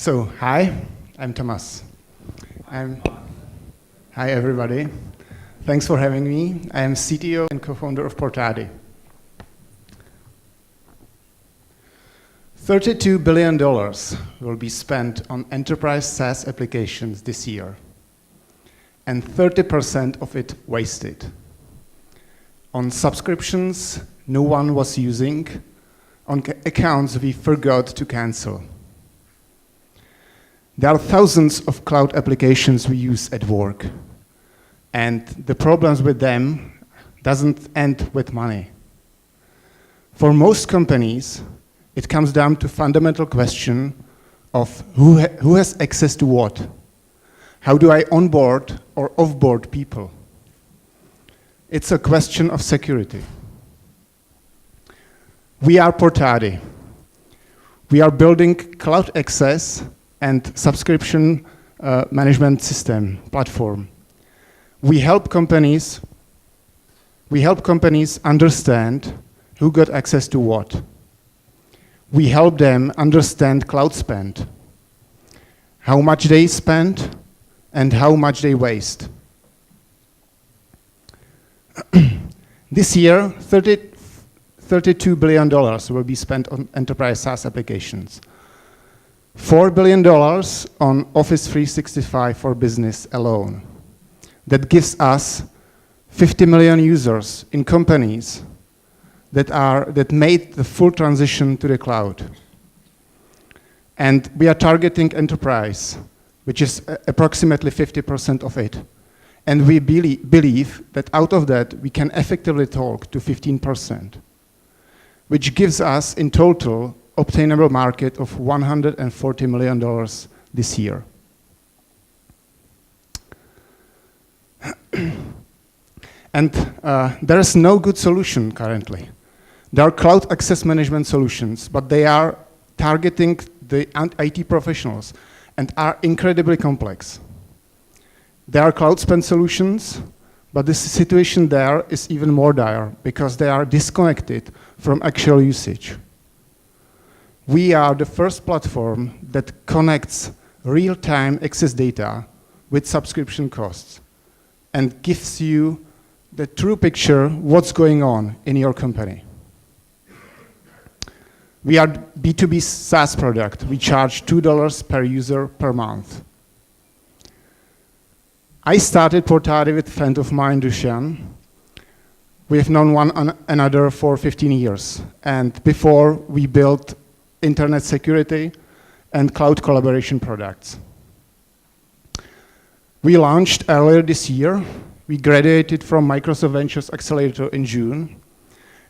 Hi, I'm Thomas. Hi, everybody. Thanks for having me. I am CTO and co-founder of Portadi. $32 billion will be spent on enterprise SaaS applications this year, and 30% of it wasted. On subscriptions no one was using, on accounts we forgot to cancel. There are thousands of cloud applications we use at work, and the problems with them doesn't end with money. For most companies, it comes down to fundamental question of who has access to what? How do I onboard or offboard people? It's a question of security. We are Portadi. We are building cloud access and subscription management system platform. We help companies understand who got access to what. We help them understand cloud spend, how much they spend and how much they waste. This year, $32 billion will be spent on enterprise SaaS applications. $4 billion on Office 365 for business alone. That gives us 50 million users in companies that made the full transition to the cloud. And we are targeting enterprise, which is approximately 50% of it. And we believe that out of that, we can effectively talk to 15%, which gives us in total obtainable market of $140 million this year. And there is no good solution currently. There are cloud access management solutions, but they are targeting the IT professionals and are incredibly complex. There are cloud spend solutions, but the situation there is even more dire because they are disconnected from actual usage. We are the first platform that connects real-time access data with subscription costs and gives you the true picture what's going on in your company. We are B2B SaaS product. We charge $2 per user per month. I started Portadi with a friend of mine, Dushan. We have known one another for 15 years. And before, we built internet security and cloud collaboration products. We launched earlier this year. We graduated from Microsoft Ventures Accelerator in June.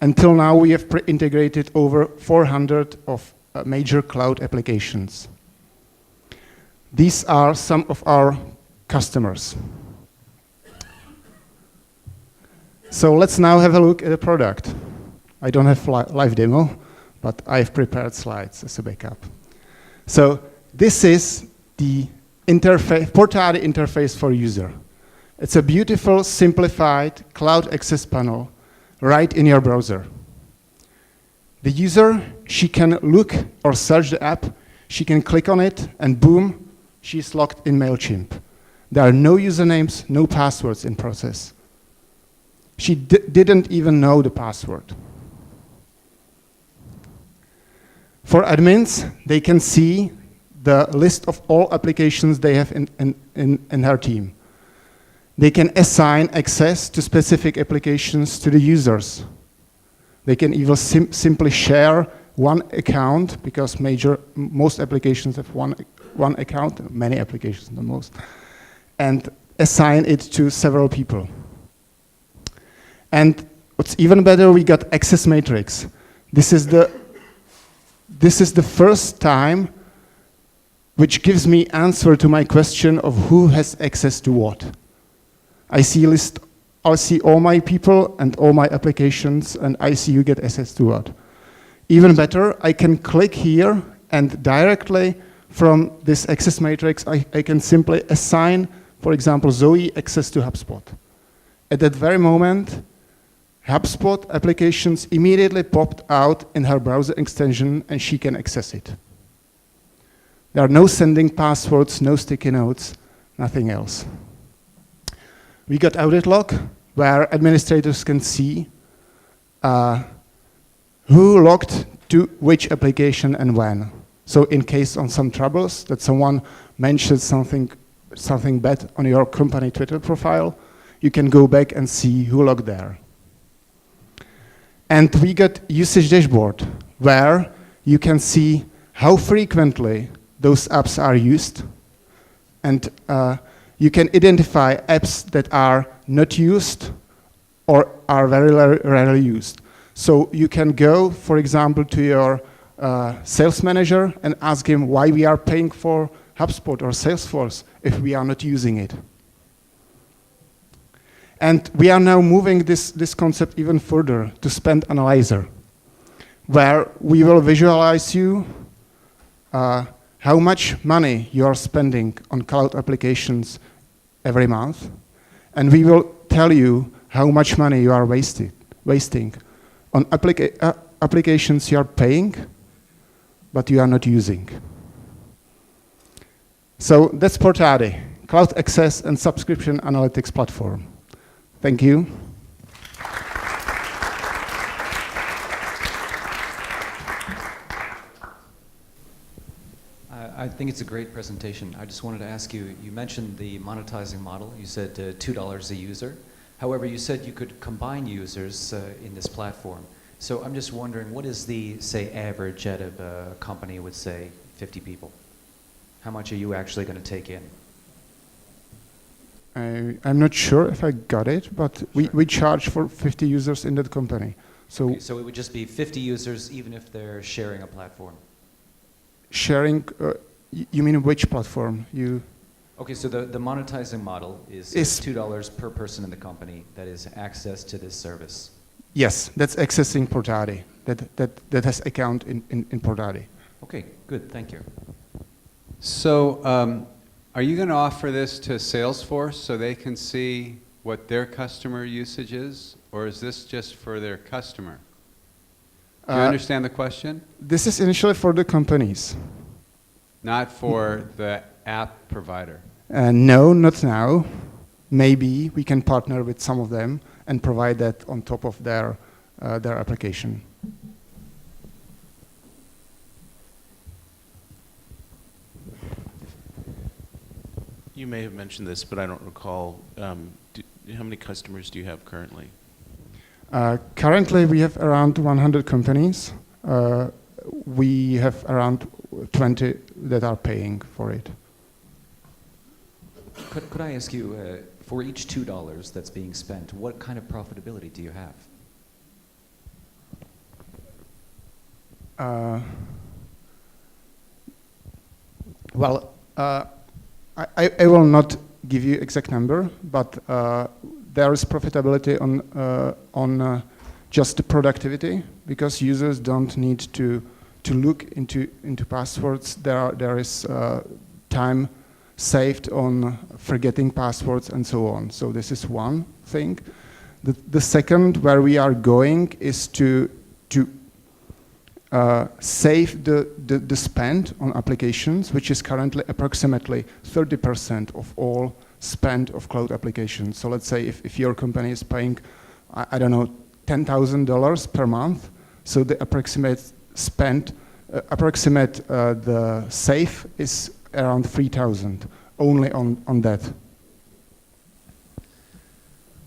Until now, we have integrated over 400 of major cloud applications. These are some of our customers. So let's now have a look at the product. I don't have live demo, but I've prepared slides as a backup. So this is the Portadi interface for user. It's a beautiful, simplified cloud access panel right in your browser. The user, she can look or search the app, she can click on it, and boom, she's logged in MailChimp. There are no usernames, no passwords in process. She didn't even know the password. For admins, they can see the list of all applications they have in her team. They can assign access to specific applications to the users. They can even simply share one account, because most applications have one account, many applications, the most, and assign it to several people. And what's even better, we got access matrix. This is the first time which gives me answer to my question of who has access to what. I see all my people and all my applications, and I see who get access to what. Even better, I can click here, and directly from this access matrix, I can simply assign, for example, Zoe access to HubSpot. At that very moment, HubSpot applications immediately popped out in her browser extension, and she can access it. There are no sending passwords, no sticky notes, nothing else. We got audit log, where administrators can see who logged to which application and when. So in case on some troubles that someone mentioned something bad on your company Twitter profile, you can go back and see who logged there. And we got usage dashboard, where you can see how frequently those apps are used, and you can identify apps that are not used or are very rarely used. So you can go, for example, to your sales manager and ask him why we are paying for HubSpot or Salesforce if we are not using it. And we are now moving this concept even further to Spend Analyzer, where we will visualize you how much money you are spending on cloud applications every month, and we will tell you how much money you are wasting on applications you are paying, but you are not using. So that's Portadi, Cloud Access and Subscription Analytics Platform. Thank you. I think it's a great presentation. I just wanted to ask you, you mentioned the monetizing model. You said $2 a user. However, you said you could combine users in this platform. So I'm just wondering, what is the, say, average out of a company with, say, 50 people? How much are you actually going to take in? I'm not sure if I got it, but sure. we charge for 50 users in that company. So, okay, so it would just be 50 users even if they're sharing a platform? Sharing, you mean which platform? Okay, so the monetizing model is $2 per person in the company that is access to this service. Yes, that's accessing Portadi, that has account in Portadi. Okay, good, thank you. So are you going to offer this to Salesforce so they can see what their customer usage is, or is this just for their customer? Do you understand the question? This is initially for the companies. Not for the app provider? No, not now. Maybe we can partner with some of them and provide that on top of their application. You may have mentioned this, but I don't recall. How many customers do you have currently? Currently, we have around 100 companies. We have around 20 that are paying for it. Could I ask you, for each $2 that's being spent, what kind of profitability do you have? Well, I will not give you exact number, but there is profitability on just the productivity, because users don't need to look into passwords. There is time saved on forgetting passwords and so on. So this is one thing. The second, where we are going, is to save the spend on applications, which is currently approximately 30% of all spend of cloud applications. So let's say if your company is paying, I don't know, $10,000 per month, so the approximate spend, the save is around 3,000 only on that.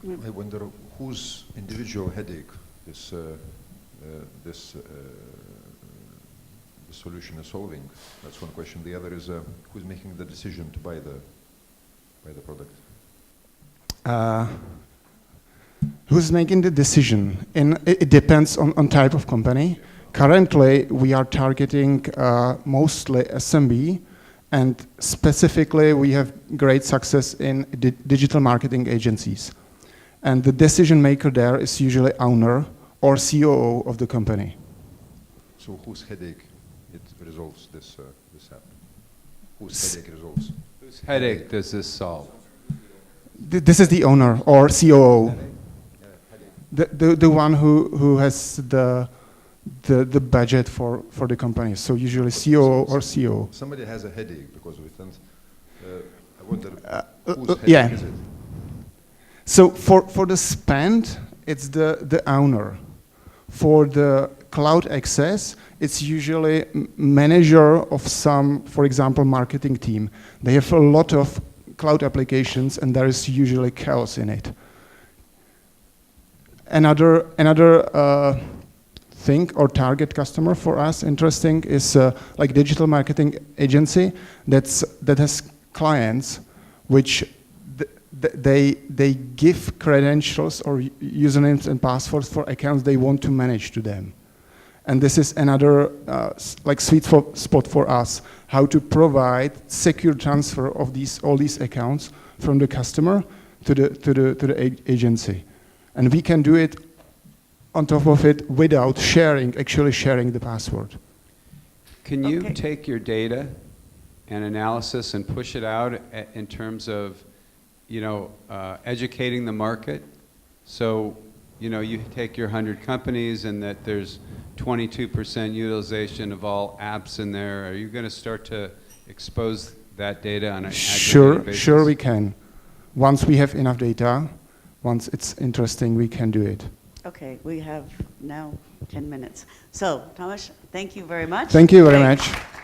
I wonder whose individual headache this solution is solving. That's one question. The other is who's making the decision to buy the product? Who's making the decision? It depends on type of company. Currently, we are targeting mostly SMB, and specifically, we have great success in digital marketing agencies. And the decision maker there is usually owner or COO of the company. So whose headache it resolves this app? Whose headache resolves? Whose headache does this solve? This is the owner or COO. The one who has the the budget for the company. So usually COO or CO. Somebody has a headache because of it, and I wonder whose headache yeah. is it? So for the spend, it's the owner. For the cloud access, it's usually manager of some, for example, marketing team. They have a lot of cloud applications, and there is usually chaos in it. Another thing or target customer for us interesting is like digital marketing agency that has clients which they give credentials or usernames and passwords for accounts they want to manage to them. And this is another like sweet spot for us, how to provide secure transfer of all these accounts from the customer to the agency. And we can do it on top of it without actually sharing the password. Can you Okay. take your data and analysis and push it out in terms of, educating the market? So, you take your 100 companies and that there's 22% utilization of all apps in there. Are you going to start to expose that data on an aggregated basis? Sure we can. Once we have enough data, once it's interesting, we can do it. Okay, we have now 10 minutes. So, Thomas, thank you very much. Thank you very Great. much.